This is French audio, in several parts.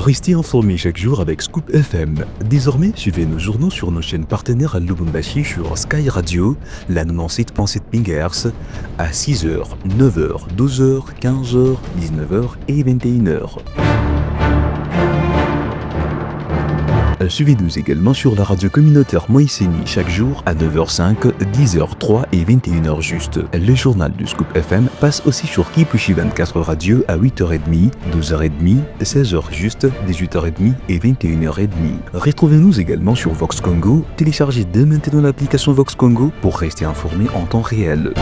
Restez informés chaque jour avec Scoop FM. Désormais, suivez nos journaux sur nos chaînes partenaires à Lubumbashi sur Sky Radio, la 97.7 MHz, à 6h, 9h, 12h, 15h, 19h et 21h. Suivez-nous également sur la radio communautaire Moïseni chaque jour à 9h05, 10h03 et 21h juste. Le journal du Scoop FM passe aussi sur Kipushi 24 Radio à 8h30, 12h30, 16h juste, 18h30 et 21h30. Retrouvez-nous également sur Vox Congo. Téléchargez dès maintenant l'application Vox Congo pour rester informé en temps réel.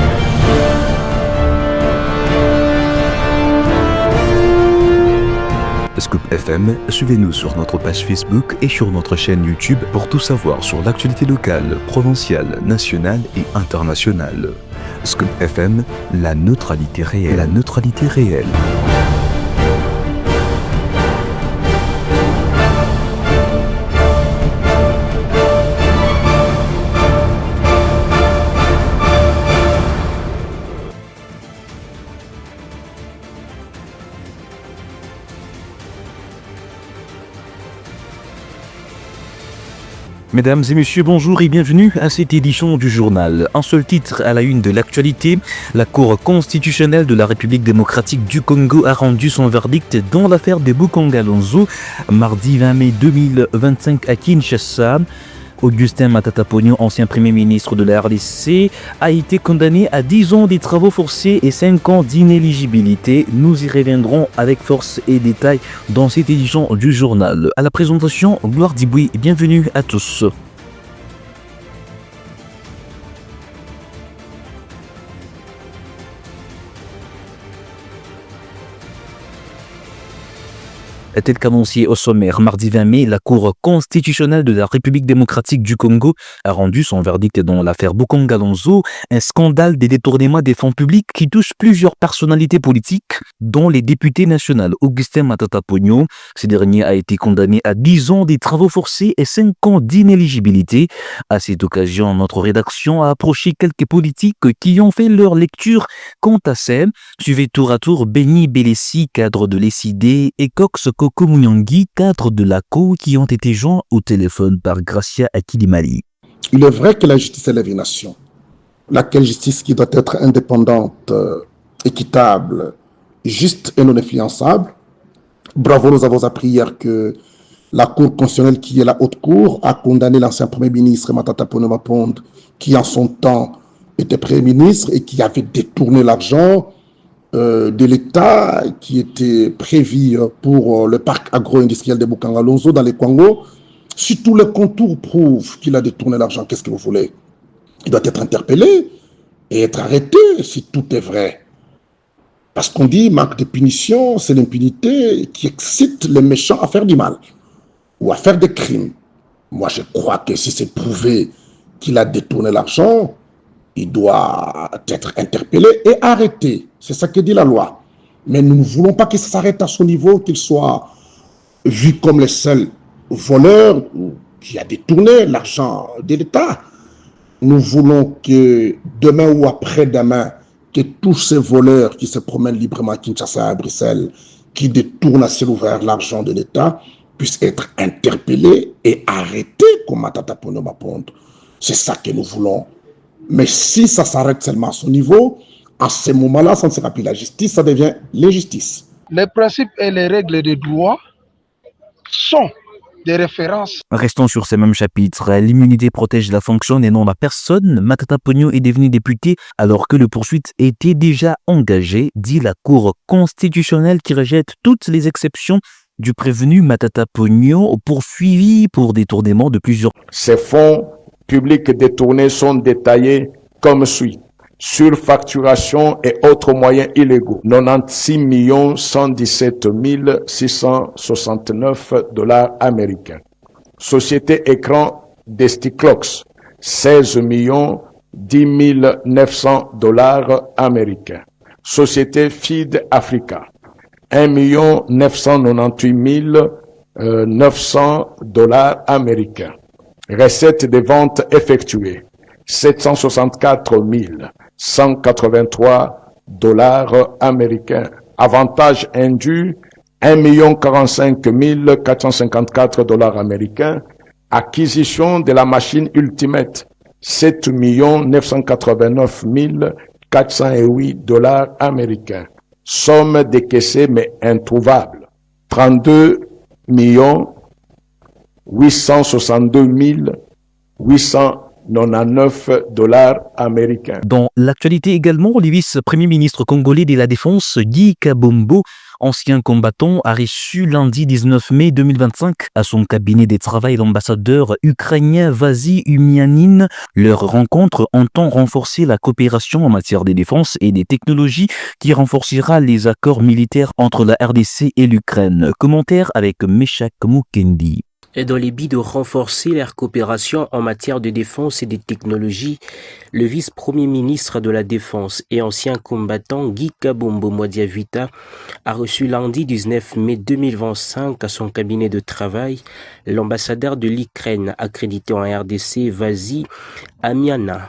Scoop FM, suivez-nous sur notre page Facebook et sur notre chaîne YouTube pour tout savoir sur l'actualité locale, provinciale, nationale et internationale. Scoop FM, la neutralité réelle. La neutralité réelle. Mesdames et messieurs, bonjour et bienvenue à cette édition du journal. Un seul titre à la une de l'actualité, la Cour constitutionnelle de la République démocratique du Congo a rendu son verdict dans l'affaire de Bukongalonzo, mardi 20 mai 2025 à Kinshasa. Augustin Matata Ponyo, ancien premier ministre de la RDC, a été condamné à 10 ans de travaux forcés et 5 ans d'inéligibilité. Nous y reviendrons avec force et détails dans cette édition du journal. À la présentation, Gloire Diboui, bienvenue à tous. Tel qu'annoncé au sommaire, mardi 20 mai, la Cour constitutionnelle de la République démocratique du Congo a rendu son verdict dans l'affaire Bukongalonzo, un scandale des détournements des fonds publics qui touche plusieurs personnalités politiques, dont les députés nationaux Augustin Matata Ponyo. Ce dernier a été condamné à 10 ans de travaux forcés et 5 ans d'inéligibilité. À cette occasion, notre rédaction a approché quelques politiques qui ont fait leur lecture quant à ça. Suivez tour à tour Benny Belessi, cadre de l'ECD, et Cox Koko Mounyangi, cadre de la CO, qui ont été joints au téléphone par Gracia Akilimali. Il est vrai que la justice élève une nation. Laquelle justice qui doit être indépendante, équitable, juste et non influençable. Bravo, nous avons appris hier que la Cour constitutionnelle, qui est la haute cour, a condamné l'ancien Premier ministre Matata Ponyo Maponde, qui en son temps était Premier ministre et qui avait détourné l'argent de l'État qui était prévu pour le parc agro-industriel de Bukongalonzo dans les Congo. Si tous les contours prouvent qu'il a détourné l'argent, qu'est-ce que vous voulez? Il doit être interpellé et être arrêté si tout est vrai. Parce qu'on dit manque de punition, c'est l'impunité qui excite les méchants à faire du mal ou à faire des crimes. Moi, je crois que si c'est prouvé qu'il a détourné l'argent, il doit être interpellé et arrêté. C'est ça que dit la loi. Mais nous ne voulons pas que ça s'arrête à son niveau, qu'il soit vu comme le seul voleur qui a détourné l'argent de l'État. Nous voulons que demain ou après-demain, que tous ces voleurs qui se promènent librement à Kinshasa, à Bruxelles, qui détournent à ciel ouvert l'argent de l'État, puissent être interpellés et arrêtés comme Matata Ponyo Maponde. C'est ça que nous voulons. Mais si ça s'arrête seulement à son niveau, à ce moment-là, ça ne sera plus la justice, ça devient l'injustice. Les principes et les règles de droit sont des références. Restons sur ce même chapitre. L'immunité protège la fonction et non la personne. Matata Ponyo est devenu député alors que le poursuite était déjà engagé, dit la Cour constitutionnelle qui rejette toutes les exceptions du prévenu Matata Ponyo poursuivi pour détournement de plusieurs. Ces fonds publics détournés sont détaillés comme suit. Surfacturation et autres moyens illégaux. 96 117 669 $ américains. Société écran Desticlox. 16 10 900 $ américains. Société Feed Africa. 1 998 900 $ américains. Recettes des ventes effectuées, 764 183 $ américains. Avantages indus, 1 45 454 $ américains. Acquisition de la machine Ultimate, 7 989 408 $ américains. Somme décaissée mais introuvable, 32 862 899 $ américains. Dans l'actualité également, le vice-premier ministre congolais de la Défense, Guy Kabombo, ancien combattant, a reçu lundi 19 mai 2025 à son cabinet de travail l'ambassadeur ukrainien Vasy Umianin. Leur rencontre entend renforcer la coopération en matière de défense et des technologies qui renforcera les accords militaires entre la RDC et l'Ukraine. Commentaire avec Meshak Mukendi. Et dans les buts de renforcer leur coopération en matière de défense et de technologies, le vice-premier ministre de la Défense et ancien combattant Guy Kabombo Mwadiavita a reçu lundi 19 mai 2025 à son cabinet de travail l'ambassadeur de l'Ukraine accrédité en RDC Vasy Umianin.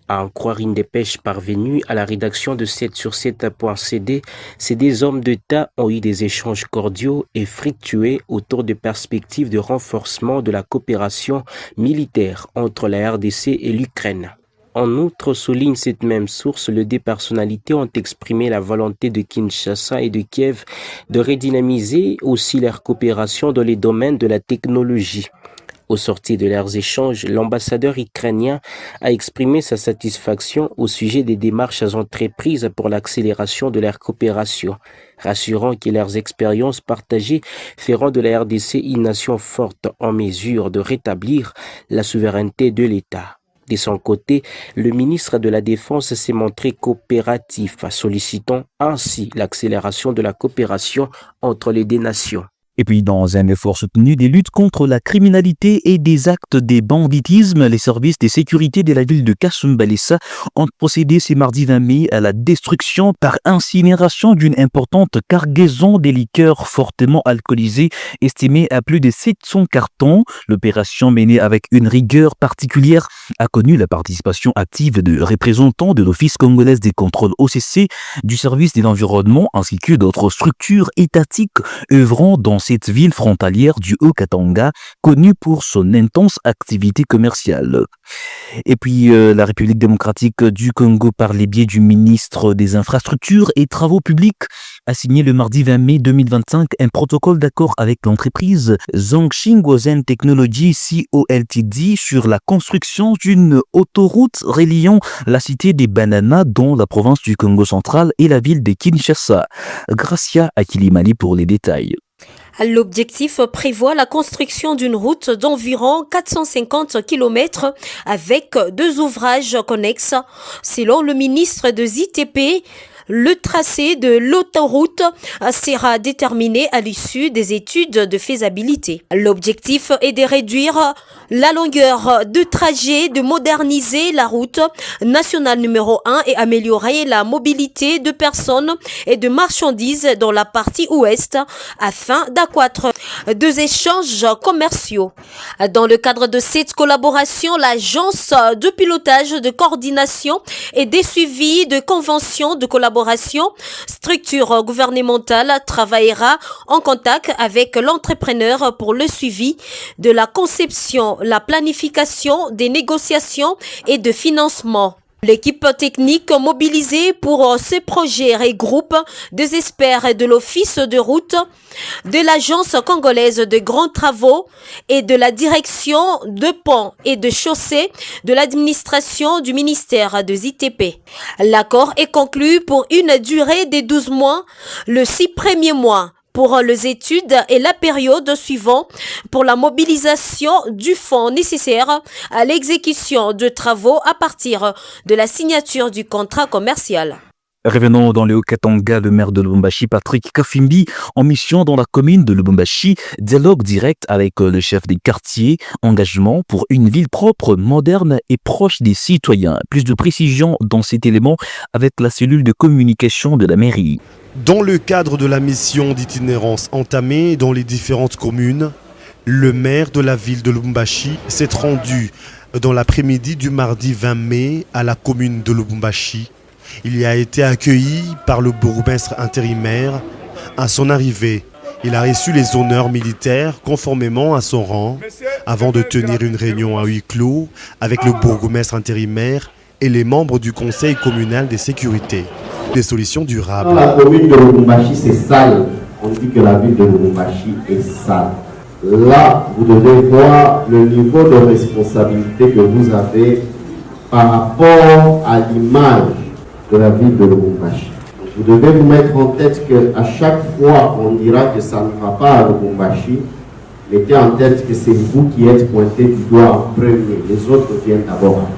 À en croire une dépêche parvenue à la rédaction de 7sur7.cd, ces deux hommes d'État ont eu des échanges cordiaux et fructueux autour de perspectives de renforcement de la coopération militaire entre la RDC et l'Ukraine. En outre, souligne cette même source, les deux personnalités ont exprimé la volonté de Kinshasa et de Kiev de redynamiser aussi leur coopération dans les domaines de la technologie. Au sortir de leurs échanges, l'ambassadeur ukrainien a exprimé sa satisfaction au sujet des démarches entreprises pour l'accélération de leur coopération, rassurant que leurs expériences partagées feront de la RDC une nation forte en mesure de rétablir la souveraineté de l'État. De son côté, le ministre de la Défense s'est montré coopératif, sollicitant ainsi l'accélération de la coopération entre les deux nations. Et puis, dans un effort soutenu des luttes contre la criminalité et des actes de banditisme, les services de sécurité de la ville de Kasumbalesa ont procédé ce mardi 20 mai à la destruction par incinération d'une importante cargaison de liqueurs fortement alcoolisées, estimée à plus de 700 cartons. L'opération menée avec une rigueur particulière a connu la participation active de représentants de l'Office congolais des contrôles OCC, du service de l'environnement ainsi que d'autres structures étatiques œuvrant dans cette ville frontalière du Haut-Katanga, connue pour son intense activité commerciale. Et puis, la République démocratique du Congo, par les biais du ministre des Infrastructures et Travaux publics, a signé le mardi 20 mai 2025 un protocole d'accord avec l'entreprise Zhongxing Guozen Technology Co Ltd sur la construction d'une autoroute reliant la cité des Bananas dans la province du Congo central et la ville de Kinshasa. Gracia Akilimali pour les détails. L'objectif prévoit la construction d'une route d'environ 450 km avec 2 ouvrages connexes. Selon le ministre de ZTP, le tracé de l'autoroute sera déterminé à l'issue des études de faisabilité. L'objectif est de réduire la longueur de trajet, de moderniser la route nationale numéro 1 et améliorer la mobilité de personnes et de marchandises dans la partie ouest afin d'accroître des échanges commerciaux. Dans le cadre de cette collaboration, l'agence de pilotage, de coordination et de suivi de conventions de collaboration structure gouvernementale travaillera en contact avec l'entrepreneur pour le suivi de la conception, la planification, des négociations et de financement. L'équipe technique mobilisée pour ce projet regroupe des experts de l'Office de route, de l'Agence congolaise de grands travaux et de la direction de ponts et de chaussées de l'administration du ministère de ZTP. L'accord est conclu pour une durée de 12 mois, le 6 premiers mois pour les études et la période suivante pour la mobilisation du fonds nécessaire à l'exécution de travaux à partir de la signature du contrat commercial. Revenons dans le Haut-Katanga, le maire de Lubumbashi, Patrick Kafimbi, en mission dans la commune de Lubumbashi, dialogue direct avec le chef des quartiers, engagement pour une ville propre, moderne et proche des citoyens. Plus de précision dans cet élément avec la cellule de communication de la mairie. Dans le cadre de la mission d'itinérance entamée dans les différentes communes, le maire de la ville de Lubumbashi s'est rendu dans l'après-midi du mardi 20 mai à la commune de Lubumbashi. Il y a été accueilli par le bourgmestre intérimaire. À son arrivée, Il a reçu les honneurs militaires conformément à son rang avant de tenir une réunion à huis clos avec le bourgmestre intérimaire et les membres du conseil communal des sécurités. Des solutions durables. Dans la commune de Lubumbashi, c'est sale. On dit que la ville de Lubumbashi est sale. Là, vous devez voir le niveau de responsabilité que vous avez par rapport à l'image de la ville de Lubumbashi. Vous devez vous mettre en tête qu'à chaque fois qu'on dira que ça ne va pas à Lubumbashi, mettez en tête que c'est vous qui êtes pointé du doigt en premier. Les autres viennent d'abord après.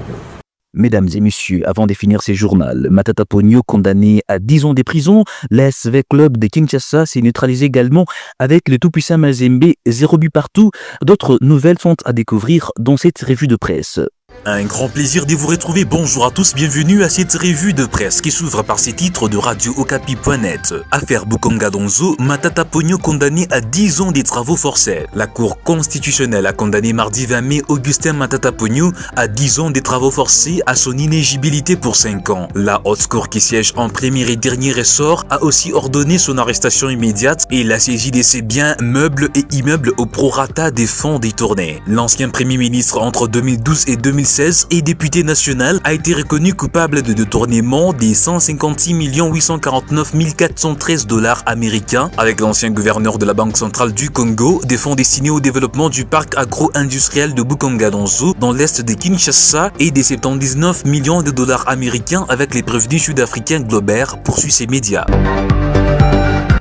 Mesdames et messieurs, avant de finir ses journaux, Matata Ponyo, condamné à 10 ans de prison, l'ASV Club de Kinshasa s'est neutralisé également avec le tout-puissant Mazembe, 0 but partout. D'autres nouvelles sont à découvrir dans cette revue de presse. Un grand plaisir de vous retrouver. Bonjour à tous, bienvenue à cette revue de presse qui s'ouvre par ces titres de Radio Okapi.net. Affaire Bukonga Donzo, Matata Ponyo condamné à 10 ans des travaux forcés. La Cour constitutionnelle a condamné mardi 20 mai Augustin Matata Ponyo à 10 ans des travaux forcés à son inéligibilité pour 5 ans. La haute cour qui siège en premier et dernier ressort a aussi ordonné son arrestation immédiate et la saisie de ses biens, meubles et immeubles au prorata des fonds détournés. L'ancien premier ministre entre 2012 et 2016 et député national a été reconnu coupable de détournement des 156 849 413 $ américains avec l'ancien gouverneur de la Banque centrale du Congo des fonds destinés au développement du parc agro-industriel de Bukonga Donzo dans l'est de Kinshasa et des 79 millions de $ américains avec les prévenus sud-africains Globert, poursuit ses médias.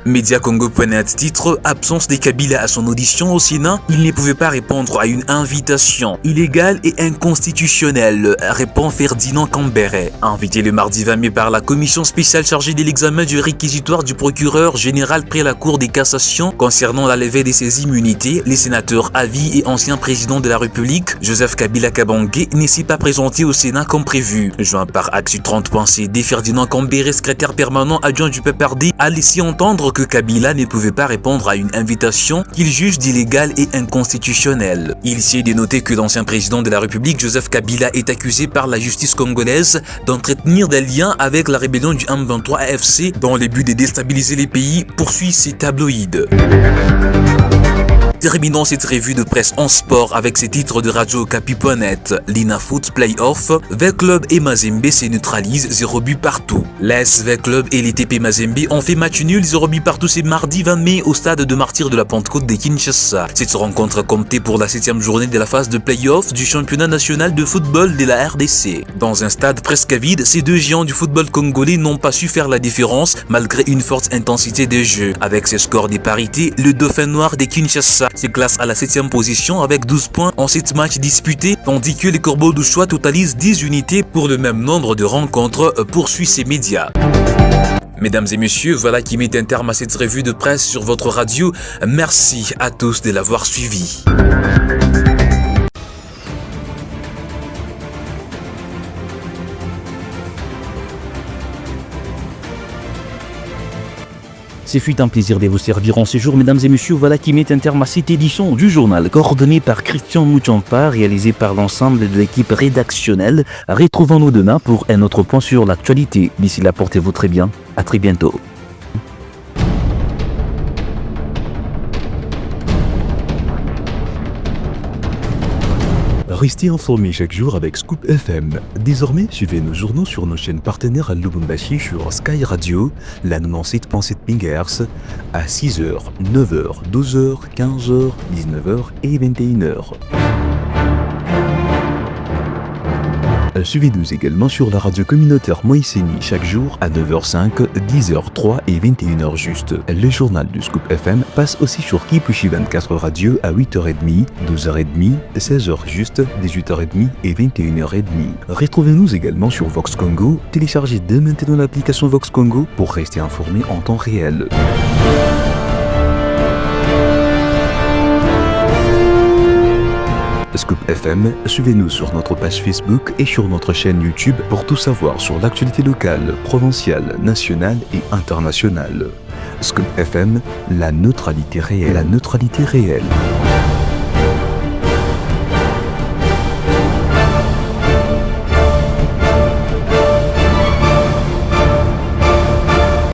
Mediacongo.net titre « Absence de Kabila à son audition au Sénat, il ne pouvait pas répondre à une invitation illégale et inconstitutionnelle », répond Ferdinand Kambere. Invité le mardi 20 mai par la commission spéciale chargée de l'examen du réquisitoire du procureur général près la Cour des cassations concernant la levée de ses immunités, les sénateurs à vie et ancien président de la République, Joseph Kabila Kabange, ne s'est pas présenté au Sénat comme prévu. Joint par Actu 30.cd, Ferdinand Kambere, secrétaire permanent adjoint du PPRD, a laissé entendre que Kabila ne pouvait pas répondre à une invitation qu'il juge d'illégale et inconstitutionnelle. Il s'y est dénoté que l'ancien président de la République, Joseph Kabila, est accusé par la justice congolaise d'entretenir des liens avec la rébellion du M23 AFC dans le but de déstabiliser les pays, poursuit ces tabloïds. Terminons cette revue de presse en sport avec ces titres de Radio Okapi.net. L'Inafoot Playoff, V-Club et Mazembe se neutralisent, 0 but partout. L'ASV Club et les TP Mazembe ont fait match nul, 0 but partout, c'est mardi 20 mai au stade de Martyrs de la Pentecôte de Kinshasa. Cette rencontre comptée pour la 7e journée de la phase de playoff du championnat national de football de la RDC. Dans un stade presque vide, ces deux géants du football congolais n'ont pas su faire la différence malgré une forte intensité de jeu. Avec ses scores des parités, le Dauphin Noir de Kinshasa se classe à la 7e position avec 12 points en 7 matchs disputés, tandis que les Corbeaux du Choix totalisent 10 unités pour le même nombre de rencontres, poursuit ses médias. Mesdames et messieurs, voilà qui met un terme à cette revue de presse sur votre radio. Merci à tous de l'avoir suivi. Ce fut un plaisir de vous servir en ce jour, mesdames et messieurs. Voilà qui met un terme à cette édition du journal, coordonnée par Christian Mouchampa, réalisée par l'ensemble de l'équipe rédactionnelle. Retrouvons-nous demain pour un autre point sur l'actualité. D'ici là, portez-vous très bien. À très bientôt. Restez informés chaque jour avec Scoop FM. Désormais, suivez nos journaux sur nos chaînes partenaires à Lubumbashi sur Sky Radio, la 97.7 MHz, à 6h, 9h, 12h, 15h, 19h et 21h. Suivez-nous également sur la radio communautaire Moïseni chaque jour à 9h05, 10h03 et 21h juste. Le journal du Scoop FM passe aussi sur Kipushi 24 Radio à 8h30, 12h30, 16h juste, 18h30 et 21h30. Retrouvez-nous également sur Vox Congo. Téléchargez dès maintenant l'application Vox Congo pour rester informé en temps réel. Scoop FM, suivez-nous sur notre page Facebook et sur notre chaîne YouTube pour tout savoir sur l'actualité locale, provinciale, nationale et internationale. Scoop FM, la neutralité réelle.